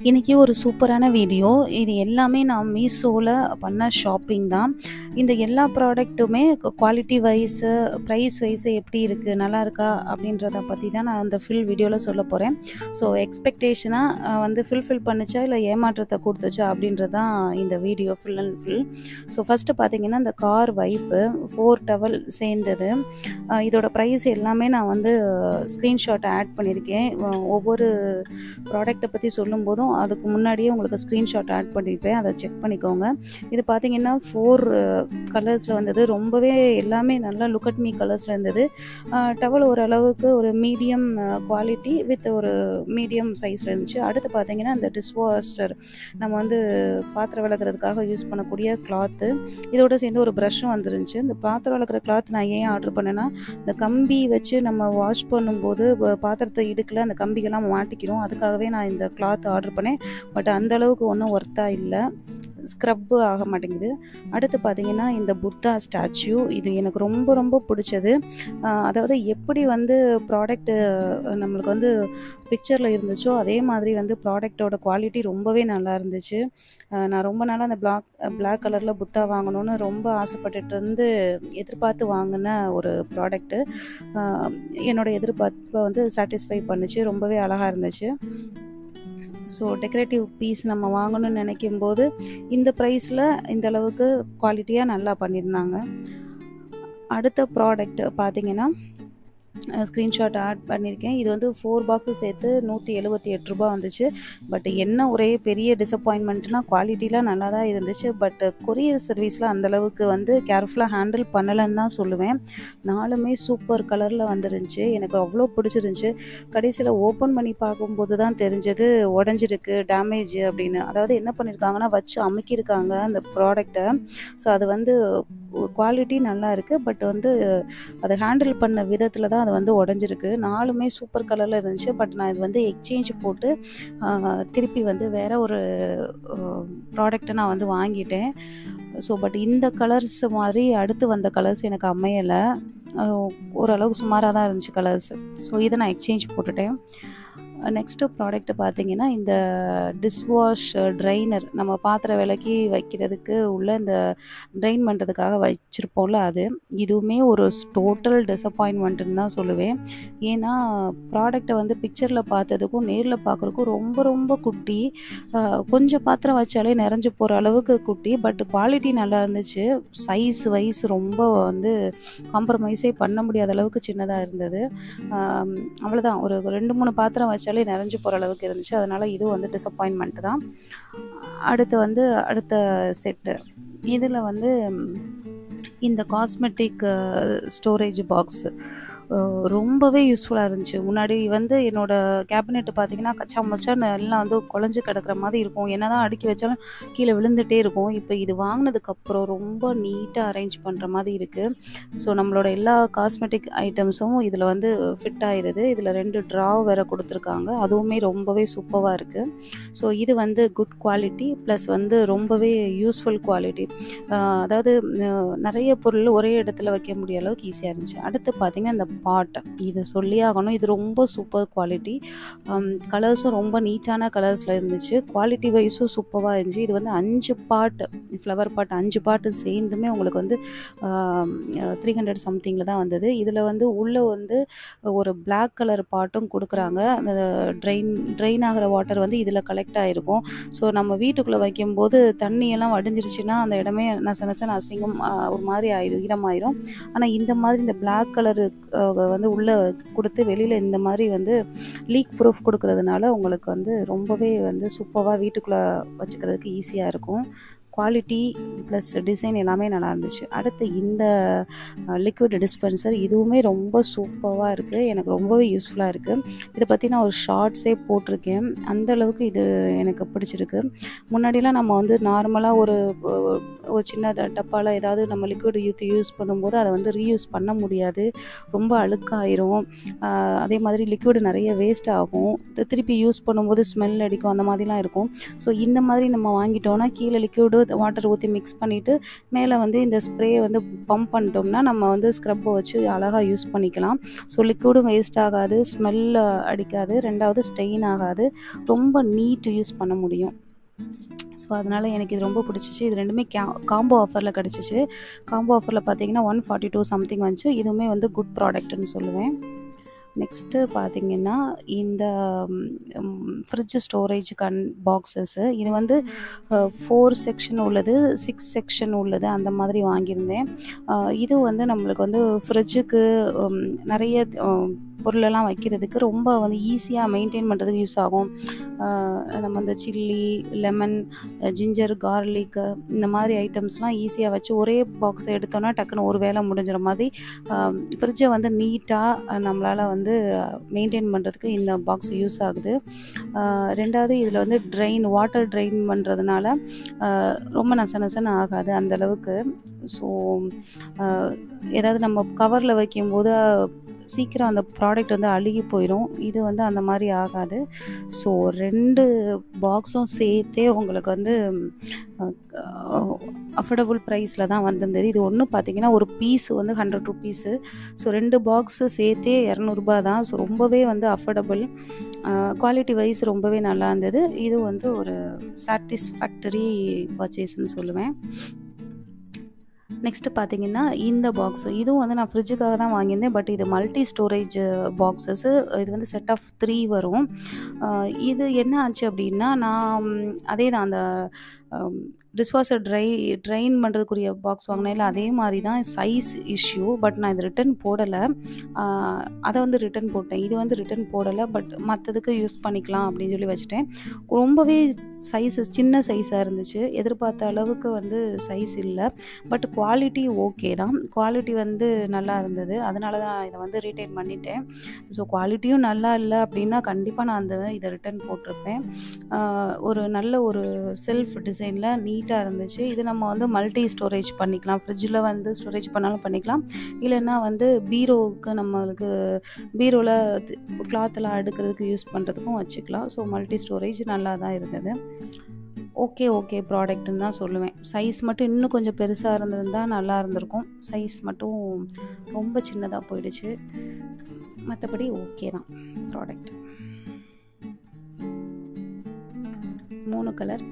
இன்றைக்கி ஒரு சூப்பரான வீடியோ. இது எல்லாமே நான் மீஷோவில் பண்ண ஷாப்பிங் தான். இந்த எல்லா ப்ராடக்ட்டுமே குவாலிட்டி வைஸு, ப்ரைஸ் வைஸு எப்படி இருக்குது, நல்லா இருக்கா அப்படின்றத பற்றி தான் நான் அந்த ஃபுல் வீடியோவில் சொல்ல போகிறேன். ஸோ எக்ஸ்பெக்டேஷனாக ஃபில் பண்ணுச்சா இல்லை ஏமாற்றத்தை கொடுத்துச்சா அப்படின்றது தான் இந்த video full and full. So first பார்த்தீங்கன்னா இந்த கார் வைப்பு 4 டவல் சேர்ந்தது. இதோட ப்ரைஸ் எல்லாமே நான் ஸ்க்ரீன்ஷாட் ஆட் பண்ணியிருக்கேன். ஒவ்வொரு ப்ராடக்ட்டை பற்றி சொல்லும்போதும் அதுக்கு முன்னாடியே உங்களுக்கு ஸ்க்ரீன்ஷாட் ஆட் பண்ணியிருப்பேன், அதை செக் பண்ணிக்கோங்க. இது பார்த்தீங்கன்னா 4 கலர்ஸில் வந்தது. ரொம்பவே எல்லாமே நல்லா லுக் அட் மீ கலர்ஸில் இருந்தது. டவல் ஓரளவுக்கு ஒரு மீடியம் குவாலிட்டி வித் ஒரு மீடியம் சைஸில் இருந்துச்சு. அடுத்து பார்த்தீங்கன்னா இந்த டிஷ்வாஷர், நம்ம பாத்திரம் விளக்குறதுக்காக யூஸ் பண்ணக்கூடிய கிளாத்து, இதோட சேர்ந்து ஒரு ப்ரஷ்ஷும் வந்துருந்துச்சு. இந்த பாத்திரம் விளக்குற கிளாத் நான் ஏன் ஆர்டர் பண்ணேன்னா, இந்த கம்பி வச்சு நம்ம வாஷ் பண்ணும்போது பாத்திரத்தை இடுக்கில் அந்த கம்பிகள்லாம் மாட்டிக்கிறோம். அதுக்காகவே நான் இந்த கிளாத் ஆர்டர் பண்ணேன். பட் அந்தளவுக்கு ஒன்றும் ஒர்த்தாக இல்லை, ஸ்க்ரப்பு ஆக மாட்டேங்குது. அடுத்து பார்த்திங்கன்னா இந்த புத்தா ஸ்டாச்சு, இது எனக்கு ரொம்ப ரொம்ப பிடிச்சது. அதாவது எப்படி ப்ராடக்ட்டு நம்மளுக்கு பிக்சரில் இருந்துச்சோ அதே மாதிரி ப்ராடக்டோட குவாலிட்டி ரொம்பவே நல்லா இருந்துச்சு. நான் ரொம்ப நாளாக அந்த பிளாக் கலரில் புத்தா வாங்கணும்னு ரொம்ப ஆசைப்பட்டுட்டு எதிர்பார்த்து வாங்கின ஒரு ப்ராடக்ட்டு. என்னோடய எதிர்பார்ப்பை சாட்டிஸ்ஃபை பண்ணுச்சு. ரொம்பவே அழகாக இருந்துச்சு. ஸோ டெக்கரேட்டிவ் பீஸ் நம்ம வாங்கணும்னு நினைக்கும்போது இந்த ப்ரைஸில் இந்த அளவுக்கு குவாலிட்டியாக நல்லா பண்ணியிருந்தாங்க. அடுத்த ப்ராடக்ட் பார்த்திங்கன்னா ஸ்க்ரீன்ஷாட் ஆட் பண்ணியிருக்கேன். இது 4 பாக்ஸு சேர்த்து ₹178 வந்துச்சு. பட் என்ன ஒரே பெரிய டிசப்பாயின்மெண்ட்னால் குவாலிட்டிலாம் நல்லா தான் இருந்துச்சு. பட் கொரியர் சர்வீஸில் அந்தளவுக்கு கேர்ஃபுல்லாக ஹேண்டில் பண்ணலைன்னு தான் சொல்லுவேன். 4மே சூப்பர் கலரில் வந்துருந்துச்சு. எனக்கு அவ்வளோ பிடிச்சிருந்துச்சு. கடைசியில் ஓப்பன் பண்ணி பார்க்கும்போது தான் தெரிஞ்சது உடஞ்சிருக்கு, டேமேஜ் அப்படின்னு. அதாவது என்ன பண்ணியிருக்காங்கன்னா, வச்சு அமுக்கியிருக்காங்க அந்த ப்ராடக்டை. ஸோ அது குவாலிட்டி நல்லா இருக்குது. பட் அதை ஹேண்டில் பண்ண விதத்தில் தான் அது உடஞ்சிருக்கு. 4மே சூப்பர் கலரில் இருந்துச்சு. பட் நான் இது எக்ஸ்சேஞ்ச் போட்டு திருப்பி வேறு ஒரு ப்ராடக்டை நான் வாங்கிட்டேன். ஸோ பட் இந்த கலர்ஸ் மாதிரி அடுத்து வந்த கலர்ஸ் எனக்கு அமையலை. ஓரளவுக்கு சுமாராக தான் இருந்துச்சு கலர்ஸ். ஸோ இதை நான் எக்ஸ்சேஞ்ச் போட்டுட்டேன். நெக்ஸ்ட்டு ப்ராடக்ட்டு பார்த்திங்கன்னா இந்த டிஷ்வாஷ் ட்ரைனர், நம்ம பாத்திரம் விளக்கி வைக்கிறதுக்கு உள்ள இந்த ட்ரைன் பண்ணுறதுக்காக வச்சுருப்போம்ல, இதுவுமே ஒரு டோட்டல் டிசப்பாயின்மெண்ட்டுன்னு தான் சொல்லுவேன். ஏன்னா ப்ராடக்டை பிக்சரில் பார்த்ததுக்கும் நேரில் பார்க்குறதுக்கும் ரொம்ப ரொம்ப குட்டி. கொஞ்சம் பாத்திரம் வச்சாலே நிறைஞ்சு போகிற அளவுக்கு குட்டி. பட் குவாலிட்டி நல்லா இருந்துச்சு. சைஸ் வைஸ் ரொம்ப காம்ப்ரமைஸே பண்ண முடியாத அளவுக்கு சின்னதாக இருந்தது. அவ்வளோதான், ஒரு 2-3 பாத்திரம் வச்சாலே நிறைஞ்சு போகிற அளவுக்கு இருந்துச்சு. அதனால் இது டிசப்பாயின்மெண்ட் தான். அடுத்த செட்டு, இதில் இந்த காஸ்மெட்டிக் ஸ்டோரேஜ் பாக்ஸு ரொம்பவே யூஸ்ஃபுல்லாக இருந்துச்சு. முன்னாடி என்னோடய கேபினெட்டு பார்த்திங்கன்னா கச்சா மச்சான்னு எல்லாம் குழஞ்சி கிடக்கிற மாதிரி இருக்கும். என்ன தான் அடுக்கி வச்சாலும் கீழே விழுந்துகிட்டே இருக்கும். இப்போ இது வாங்கினதுக்கப்புறம் ரொம்ப நீட்டாக அரேஞ்ச் பண்ணுற மாதிரி இருக்குது. ஸோ நம்மளோட எல்லா காஸ்மெட்டிக் ஐட்டம்ஸும் இதில் ஃபிட் ஆகிடுது. இதில் 2 ட்ரா வேறு கொடுத்துருக்காங்க. அதுவுமே ரொம்பவே சூப்பராக இருக்குது. ஸோ இது குட் குவாலிட்டி ப்ளஸ் ரொம்பவே யூஸ்ஃபுல் குவாலிட்டி. அதாவது நிறைய பொருள் ஒரே இடத்துல வைக்க முடிய அளவுக்கு ஈஸியாக இருந்துச்சு. அடுத்து பார்த்திங்கன்னா இந்த பாட், இது சொல்லி ஆகணும். இது ரொம்ப சூப்பர் குவாலிட்டி. கலர்ஸும் ரொம்ப நீட்டான கலர்ஸில் இருந்துச்சு. குவாலிட்டி வைஸும் சூப்பராக இருந்துச்சு. இது 5 பாட், ஃப்ளவர் பாட் 5 பாட்டு சேர்ந்துமே உங்களுக்கு 300 சம்திங்கில் தான் வந்தது. இதில் உள்ளே ஒரு பிளாக் கலர் பாட்டும் கொடுக்குறாங்க. அந்த ட்ரெயின் ஆகிற வாட்டர் இதில் கலெக்ட் ஆகிருக்கும். ஸோ நம்ம வீட்டுக்குள்ளே வைக்கும்போது தண்ணியெல்லாம் வடிஞ்சிருச்சுன்னா அந்த இடமே நசநசன்னு அசிங்கம் ஒரு மாதிரி ஆயிடும், ஈரமாயிரும். ஆனால் இந்த மாதிரி இந்த பிளாக் கலரு உள்ளே கொடுத்து வெளியில் இந்த மாதிரி லீக் ப்ரூஃப் கொடுக்கறதுனால உங்களுக்கு ரொம்பவே சூப்பராக வீட்டுக்குள்ளே வச்சுக்கிறதுக்கு ஈஸியாக இருக்கும். குவாலிட்டி ப்ளஸ் டிசைன் எல்லாமே நல்லா இருந்துச்சு. அடுத்து இந்த லிக்விட் டிஸ்பென்சர், இதுவுமே ரொம்ப சூப்பராக இருக்குது. எனக்கு ரொம்பவே யூஸ்ஃபுல்லாக இருக்குது. இதை பற்றி நான் ஒரு ஷார்ட்ஸே போட்டிருக்கேன். அந்தளவுக்கு இது எனக்கு பிடிச்சிருக்கு. முன்னாடிலாம் நம்ம நார்மலாக ஒரு சின்ன டப்பாவில் ஏதாவது நம்ம லிக்விட் யூஸ் பண்ணும்போது அதை ரீயூஸ் பண்ண முடியாது, ரொம்ப அழுக்காயிரும். அதே மாதிரி லிக்விட் நிறைய வேஸ்ட் ஆகும். திருப்பி யூஸ் பண்ணும்போது ஸ்மெல் அடிக்கும், அந்த மாதிரிலாம் இருக்கும். ஸோ இந்த மாதிரி நம்ம வாங்கிட்டோன்னா கீழே லிக்விடு வாட்டர் ஊற்றி மிக்ஸ் பண்ணிவிட்டு மேலே வந்து இந்த ஸ்ப்ரே வந்து பம்ப் பண்ணிட்டோம்னா நம்ம வந்து ஸ்க்ரப்பை வச்சு அழகாக யூஸ் பண்ணிக்கலாம். ஸோ லிக்விடும் வேஸ்ட் ஆகாது, ஸ்மெல் அடிக்காது, ரெண்டாவது ஸ்டெயின் ஆகாது, ரொம்ப நீட் யூஸ் பண்ண முடியும். ஸோ அதனால் எனக்கு இது ரொம்ப பிடிச்சிச்சு. இது ரெண்டுமே காம்போ ஆஃபரில் கிடச்சிச்சு. காம்போ ஆஃபரில் பார்த்தீங்கன்னா 142 சம்திங் வந்துச்சு. இதுவுமே வந்து குட் ப்ராடக்ட்னு சொல்லுவேன். நெக்ஸ்ட்டு பார்த்திங்கன்னா இந்த ஃப்ரிட்ஜ் ஸ்டோரேஜ் பாக்ஸஸ்ஸு இது வந்து 4 செக்ஷன் உள்ளது, 6 செக்ஷன் உள்ளது, அந்த மாதிரி வாங்கியிருந்தேன். இது வந்து நம்மளுக்கு வந்து ஃப்ரிட்ஜுக்கு நிறைய பொருளெல்லாம் வைக்கிறதுக்கு ரொம்ப வந்து ஈஸியாக மெயின்டைன் பண்ணுறதுக்கு யூஸ் ஆகும். நம்ம இந்த சில்லி, லெமன், ஜிஞ்சர், கார்லிக்கு இந்த மாதிரி ஐட்டம்ஸ்லாம் ஈஸியாக வச்சு ஒரே பாக்ஸை எடுத்தோன்னா டக்குன்னு ஒரு வேலை முடிஞ்சிற மாதிரி ஃப்ரிட்ஜை வந்து நீட்டாக நம்மளால் வந்து மெயின்டைன் பண்ணுறதுக்கு இந்த பாக்ஸ் யூஸ் ஆகுது. ரெண்டாவது இதில் வந்து வாட்டர் ட்ரெயின் பண்ணுறதுனால ரொம்ப நசன்னு ஆகாது அந்தளவுக்கு. ஸோ ஏதாவது நம்ம கவரில் வைக்கும்போது சீக்கிரம் அந்த ப்ராடக்ட் வந்து அழுகி போயிடும். இது வந்து அந்த மாதிரி ஆகாது. ஸோ 2 பாக்ஸும் சேர்த்தே உங்களுக்கு வந்து அஃபோர்டபுள் ப்ரைஸில் தான் வந்திருந்தது. இது ஒன்று பார்த்திங்கன்னா ஒரு பீஸ் வந்து 100 ருபீஸு. ஸோ 2 பாக்ஸு சேர்த்தே 200 தான். ஸோ ரொம்பவே வந்து அஃபோர்டபுள். குவாலிட்டி வைஸ் ரொம்பவே நல்லா இருந்தது. இது வந்து ஒரு சாட்டிஸ்ஃபேக்டரி பர்ச்சேஸ்ன்னு சொல்லுவேன். நெக்ஸ்ட்டு பார்த்திங்கன்னா இந்த பாக்ஸு இதுவும் வந்து நான் ஃப்ரிட்ஜுக்காக தான் வாங்கியிருந்தேன். பட் இது மல்டி ஸ்டோரேஜ் பாக்ஸஸ்ஸு. இது வந்து செட் ஆஃப் 3 வரும். இது என்ன ஆச்சு அப்படின்னா, நான் அதே தான் அந்த டிஷ்வாஷர் ட்ரைன் பண்ணுறதுக்குரிய பாக்ஸ் வாங்கினேன் இல்லை, அதே மாதிரி தான் சைஸ் இஷ்யூ. பட் நான் இது ரிட்டன் போடலை. அதை வந்து ரிட்டன் போட்டேன். இது வந்து ரிட்டன் போடலை. பட் மற்றதுக்கு யூஸ் பண்ணிக்கலாம் அப்படின்னு சொல்லி வச்சுட்டேன். ரொம்பவே சின்ன சைஸாக இருந்துச்சு. எதிர்பார்த்த அளவுக்கு வந்து சைஸ் இல்லை. பட் குவாலிட்டி ஓகே தான். குவாலிட்டி வந்து நல்லா இருந்தது. அதனால தான் இதை வந்து ரீட்டைன் பண்ணிட்டேன். ஸோ குவாலிட்டியும் நல்லா இல்லை அப்படின்னா கண்டிப்பாக நான் இதை ரிட்டன் போட்டிருப்பேன். நல்ல ஒரு செல்ஃப் டிசைனில் நீட்டாக இருந்துச்சு. இது நம்ம வந்து மல்டி ஸ்டோரேஜ் பண்ணிக்கலாம். ஃப்ரிட்ஜில் வந்து ஸ்டோரேஜ் பண்ணாலும் பண்ணிக்கலாம். இல்லைன்னா வந்து பீரோவுக்கு நம்மளுக்கு பீரோவில் கிளாத்தெல்லாம் அடுக்கிறதுக்கு யூஸ் பண்ணுறதுக்கும் வச்சுக்கலாம். ஸோ மல்டி ஸ்டோரேஜ் நல்லா தான் இருந்தது. ஓகே ப்ராடக்ட்டுன்னு தான் சொல்லுவேன். சைஸ் மட்டும் இன்னும் கொஞ்சம் பெருசாக இருந்திருந்தால் நல்லா இருந்திருக்கும். சைஸ் மட்டும் ரொம்ப சின்னதாக போயிடுச்சு. மற்றபடி ஓகே தான் ப்ராடக்ட். 3 கலர்.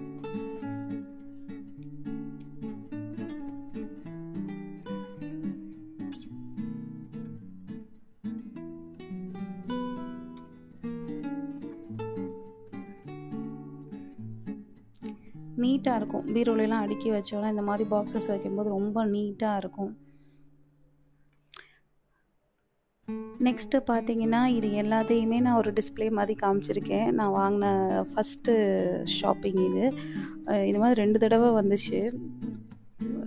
நீட்டாக இருக்கும். பீரோலெலாம் அடுக்கி வச்சோன்னா இந்த மாதிரி பாக்ஸஸ் வைக்கும்போது ரொம்ப நீட்டாக இருக்கும். நெக்ஸ்ட்டு பார்த்தீங்கன்னா இது எல்லாத்தையுமே நான் ஒரு டிஸ்பிளே மாதிரி காமிச்சிருக்கேன். நான் வாங்கின ஃபஸ்ட்டு ஷாப்பிங் இது மாதிரி 2 தடவை வந்துச்சு.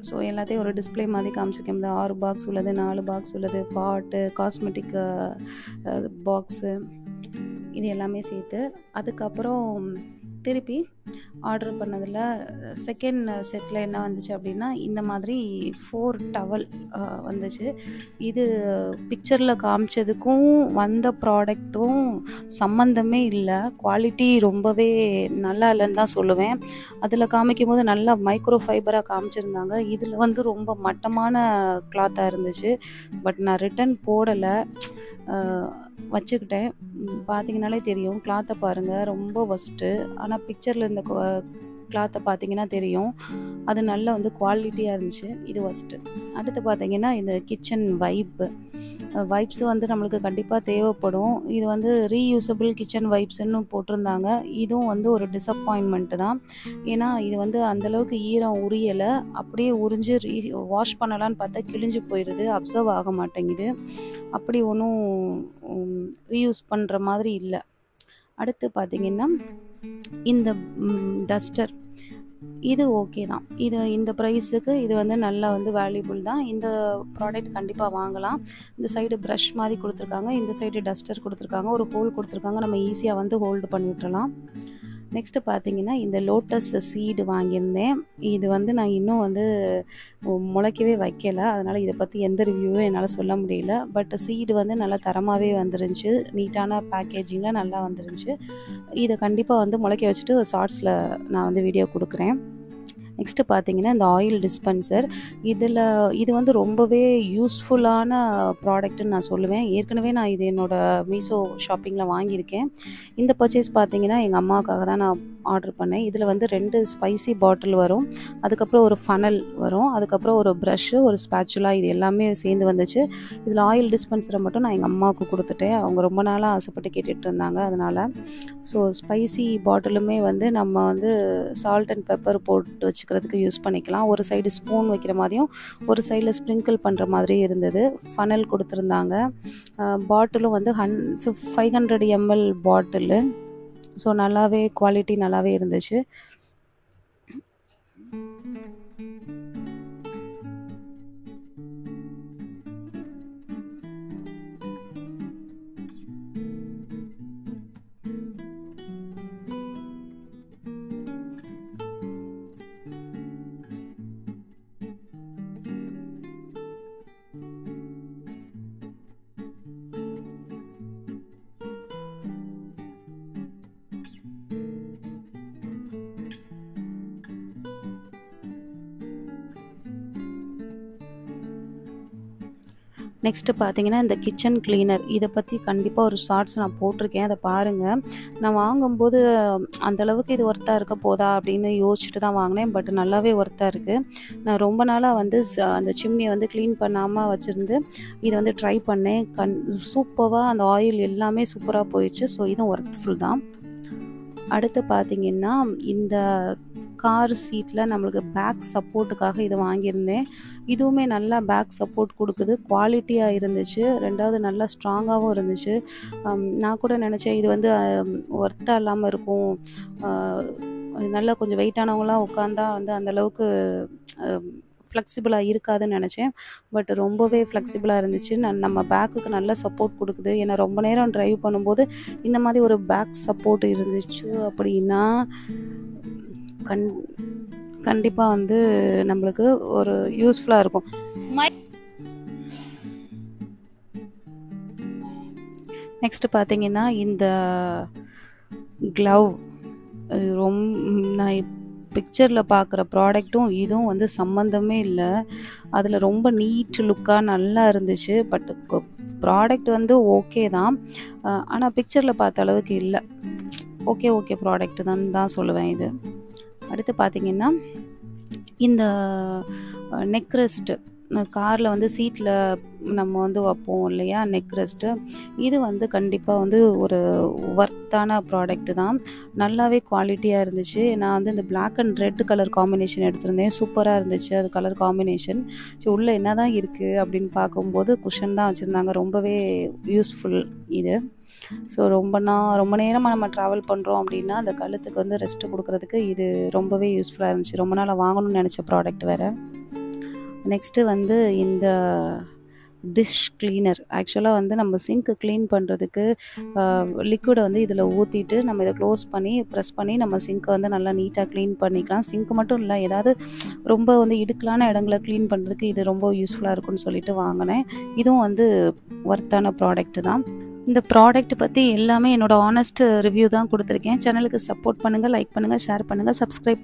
ஸோ எல்லாத்தையும் ஒரு டிஸ்பிளே மாதிரி காமிச்சிருக்கேன். இந்த 6 பாக்ஸ் உள்ளது, 4 பாக்ஸ் உள்ளது, பாட்டு, காஸ்மெட்டிக் பாக்ஸு, இது எல்லாமே சேர்த்து. அதுக்கப்புறம் திருப்பி ஆர்டர் பண்ணதில் செகண்ட் செட்டில் என்ன வந்துச்சு அப்படின்னா இந்த மாதிரி 4 டவல் வந்துச்சு. இது பிக்சரில் காமிச்சதுக்கும் வந்த ப்ராடக்ட்டும் சம்மந்தமே இல்லை. குவாலிட்டி ரொம்பவே நல்லா இல்லைன்னு தான் சொல்லுவேன். அதில் காமிக்கும் போது நல்லா மைக்ரோ ஃபைபராக காமிச்சிருந்தாங்க. இதில் வந்து ரொம்ப மட்டமான கிளாத்தாக இருந்துச்சு. பட் நான் ரிட்டன் போடலை, வச்சுக்கிட்டேன். பார்த்தீங்கனாலே தெரியும், கிளாத்தை பாருங்கள் ரொம்ப ஒஸ்ட்டு. ஆனால் பிக்சரில் இருந்த கிளாத்தை பார்த்தீங்கன்னா தெரியும் அது நல்லா வந்து குவாலிட்டியாக இருந்துச்சு. இது ஒஸ்ட்டு. அடுத்து பார்த்தீங்கன்னா இந்த கிச்சன் வைப்ஸ் வந்து நம்மளுக்கு கண்டிப்பாக தேவைப்படும். இது வந்து ரீயூசபிள் கிச்சன் வைப்ஸ்ன்னு போட்டிருந்தாங்க. இதுவும் வந்து ஒரு டிசப்பாயின்மெண்ட்டு தான். ஏன்னா இது வந்து அந்தளவுக்கு ஈரம் உரியலை. அப்படியே உறிஞ்சு வாஷ் பண்ணலான்னு பார்த்தா கிழிஞ்சு போயிடுது, அப்சர்வ் ஆக மாட்டேங்குது. அப்படி ஒன்றும் ரீயூஸ் பண்ணுற மாதிரி இல்லை. அடுத்து பார்த்திங்கன்னா இந்த டஸ்டர், இது ஓகே தான். இந்த ப்ரைஸுக்கு இது வந்து நல்லா வந்து வேல்யூபிள் தான். இந்த ப்ராடக்ட் கண்டிப்பாக வாங்கலாம். இந்த சைடு ப்ரஷ் மாதிரி கொடுத்துருக்காங்க, இந்த சைடு டஸ்டர் கொடுத்துருக்காங்க, ஒரு ஹோல் கொடுத்துருக்காங்க. நம்ம ஈஸியாக வந்து ஹோல்டு பண்ணி விட்டுறலாம். நெக்ஸ்ட்டு பார்த்தீங்கன்னா இந்த லோட்டஸ் சீடு வாங்கியிருந்தேன். இது வந்து நான் இன்னும் வந்து முளைக்கவே வைக்கலை. அதனால் இதை பற்றி எந்த ரிவ்யூவும் என்னால் சொல்ல முடியல. பட் சீடு வந்து நல்லா தரமாகவே வந்துருந்துச்சு. நீட்டான பேக்கேஜிங்கில் நல்லா வந்துருந்துச்சு. இதை கண்டிப்பாக வந்து முளைக்க வச்சுட்டு ஷார்ட்ஸில் நான் வந்து வீடியோ கொடுக்குறேன். நெக்ஸ்ட்டு பார்த்தீங்கன்னா இந்த ஆயில் டிஸ்பென்சர். இது வந்து ரொம்பவே யூஸ்ஃபுல்லான ப்ராடக்ட்டுன்னு நான் சொல்லுவேன். ஏற்கனவே நான் இது என்னோடய மீஷோ ஷாப்பிங்கில் வாங்கியிருக்கேன். இந்த பர்ச்சேஸ் பார்த்தீங்கன்னா எங்கள் அம்மாவுக்காக தான் நான் ஆர்டர் பண்ணேன். இதில் வந்து 2 ஸ்பைசி பாட்டில் வரும், அதுக்கப்புறம் ஒரு ஃபனல் வரும், அதுக்கப்புறம் ஒரு ப்ரஷ்ஷு, ஒரு ஸ்பேச்சுலா, இது எல்லாமே சேர்ந்து வந்துச்சு. இதில் ஆயில் டிஸ்பென்சரை மட்டும் நான் எங்கள் அம்மாவுக்கு கொடுத்துட்டேன். அவங்க ரொம்ப நாளாக ஆசைப்பட்டு கேட்டுட்டு இருந்தாங்க, அதனால். ஸோ ஸ்பைசி பாட்டிலுமே வந்து நம்ம வந்து சால்ட் அண்ட் பெப்பர் போட்டு வச்சுக்கிறதுக்கு யூஸ் பண்ணிக்கலாம். ஒரு சைடு ஸ்பூன் வைக்கிற மாதிரியும் ஒரு சைடில் ஸ்ப்ரிங்கிள் பண்ணுற மாதிரியும் இருந்தது. ஃபனல் கொடுத்துருந்தாங்க. பாட்டிலும் வந்து 500 ml பாட்டிலு. ஸோ நல்லாவே குவாலிட்டி நல்லாவே இருந்துச்சு. நெக்ஸ்ட்டு பார்த்தீங்கன்னா இந்த கிச்சன் கிளீனர், இதை பற்றி கண்டிப்பாக ஒரு ஷார்ட்ஸ் நான் போட்டிருக்கேன், அதை பாருங்கள். நான் வாங்கும்போது அந்தளவுக்கு இது ஒர்த்தாக இருக்க போதா அப்படின்னு யோசிச்சுட்டு தான் வாங்கினேன். பட் நல்லாவே ஒர்த்தாக இருக்குது. நான் ரொம்ப நாளாக வந்து அந்த சிம்னியை வந்து க்ளீன் பண்ணாமல் வச்சுருந்து இதை வந்து ட்ரை பண்ணேன். சூப்பராக அந்த ஆயில் எல்லாமே சூப்பராக போயிடுச்சு. ஸோ இதுவும் ஒர்த்ஃபுல் தான். அடுத்து பார்த்திங்கன்னா இந்த கார் சீட்டில் நம்மளுக்கு பேக் சப்போர்ட்டுக்காக இதை வாங்கியிருந்தேன். இதுவுமே நல்லா பேக் சப்போர்ட் கொடுக்குது, குவாலிட்டியாக இருந்துச்சு. ரெண்டாவது நல்லா ஸ்ட்ராங்காகவும் இருந்துச்சு. நான் கூட நினச்சேன் இது வந்து ஒர்த்தாக இல்லாமல் இருக்கும், நல்லா கொஞ்சம் வெயிட்டானவங்களாம் உட்காந்தா வந்து அந்தளவுக்கு ஃப்ளெக்சிபிளாக இருக்காதுன்னு நினச்சேன். பட் ரொம்பவே ஃப்ளெக்சிபிளாக இருந்துச்சு. நம்ம பேக்குக்கு நல்ல சப்போர்ட் கொடுக்குது. ஏன்னா ரொம்ப நேரம் ட்ரைவ் பண்ணும்போது இந்த மாதிரி ஒரு பேக் சப்போர்ட் இருந்துச்சு அப்படின்னா கண்டிப்பாக வந்து நம்மளுக்கு ஒரு யூஸ்ஃபுல்லாக இருக்கும். நெக்ஸ்ட்டு பார்த்தீங்கன்னா இந்த க்ளவ், நான் பிக்சரில் பார்க்குற ப்ராடக்ட்டும் இதுவும் வந்து சம்மந்தமே இல்லை. அதில் ரொம்ப நீட் லுக்காக நல்லா இருந்துச்சு. பட் ப்ராடக்ட் வந்து ஓகே தான், ஆனால் பிக்சரில் பார்த்த அளவுக்கு இல்லை. ஓகே ப்ராடக்ட் தான் சொல்லுவேன் இது. அடுத்து பார்த்திங்கன்னா இந்த நெக் ரெஸ்ட்டு, காரில் வந்து சீட்டில் நம்ம வந்து வைப்போம் இல்லையா, நெக் ரெஸ்ட்டு, இது வந்து கண்டிப்பாக வந்து ஒரு ஒர்த்தான ப்ராடக்ட்டு தான். நல்லாவே குவாலிட்டியாக இருந்துச்சு. நான் வந்து இந்த black and red colour combination எடுத்திருந்தேன். சூப்பராக இருந்துச்சு அது கலர் காம்பினேஷன். ஸோ உள்ளே என்ன தான் இருக்குது அப்படின்னு பார்க்கும்போது குஷன் தான் வச்சுருந்தாங்க. ரொம்பவே யூஸ்ஃபுல் இது. ஸோ ரொம்ப நேரமாக நம்ம ட்ராவல் பண்ணுறோம் அப்படின்னா அந்த கழுத்துக்கு வந்து ரெஸ்ட்டு கொடுக்குறதுக்கு இது ரொம்பவே யூஸ்ஃபுல்லாக இருந்துச்சு. ரொம்ப நாளாக வாங்கணும்னு நினச்ச ப்ராடக்ட் வேறு. நெக்ஸ்ட்டு வந்து இந்த டிஷ் கிளீனர். ஆக்சுவலாக வந்து நம்ம சிங்க்கு க்ளீன் பண்ணுறதுக்கு லிக்விடை வந்து இதில் ஊற்றிட்டு நம்ம இதை க்ளோஸ் பண்ணி ப்ரெஸ் பண்ணி நம்ம சிங்க்கை வந்து நல்லா நீட்டாக க்ளீன் பண்ணிக்கலாம். சிங்க்கு மட்டும் இல்லை, ஏதாவது ரொம்ப வந்து இடுக்கலான இடங்களை க்ளீன் பண்ணுறதுக்கு இது ரொம்ப யூஸ்ஃபுல்லாக இருக்குன்னு சொல்லிட்டு வாங்கினேன். இதுவும் வந்து ஒர்த்தான ப்ராடக்ட்டு தான். இந்த ப்ராடக்ட் பற்றி எல்லாமே என்னோடய ஆனஸ்ட் ரிவ்யூ தான் கொடுத்துருக்கேன். சேனலுக்கு சப்போர்ட் பண்ணுங்கள், லைக் பண்ணுங்கள், ஷேர் பண்ணுங்கள், சப்ஸ்கிரைப் பண்ணுங்கள்.